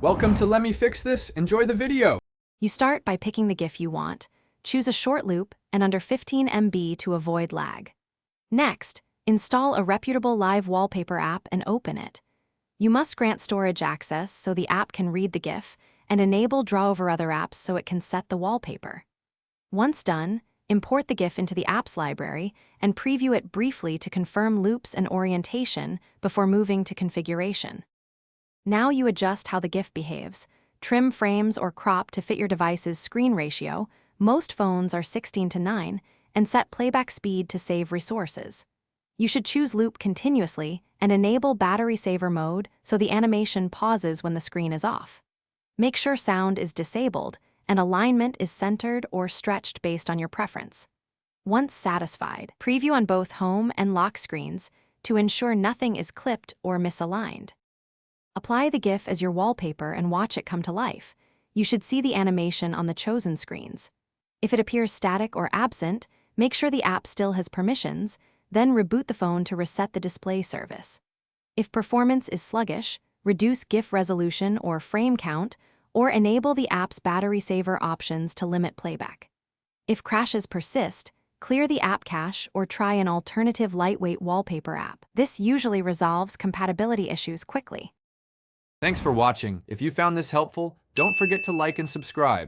Welcome to Let Me Fix This. Enjoy the video. You start by picking the GIF you want. Choose a short loop and under 15 MB to avoid lag. Next, install a reputable live wallpaper app and open it. You must grant storage access so the app can read the GIF and enable draw over other apps so it can set the wallpaper. Once done, import the GIF into the apps library and preview it briefly to confirm loops and orientation before moving to configuration. Now you adjust how the GIF behaves. Trim frames or crop to fit your device's screen ratio, most phones are 16:9, and set playback speed to save resources. You should choose loop continuously and enable battery saver mode so the animation pauses when the screen is off. Make sure sound is disabled and alignment is centered or stretched based on your preference. Once satisfied, preview on both home and lock screens to ensure nothing is clipped or misaligned. Apply the GIF as your wallpaper and watch it come to life. You should see the animation on the chosen screens. If it appears static or absent, make sure the app still has permissions, then reboot the phone to reset the display service. If performance is sluggish, reduce GIF resolution or frame count, or enable the app's battery saver options to limit playback. If crashes persist, clear the app cache or try an alternative lightweight wallpaper app. This usually resolves compatibility issues quickly. Thanks for watching. If you found this helpful, don't forget to like and subscribe.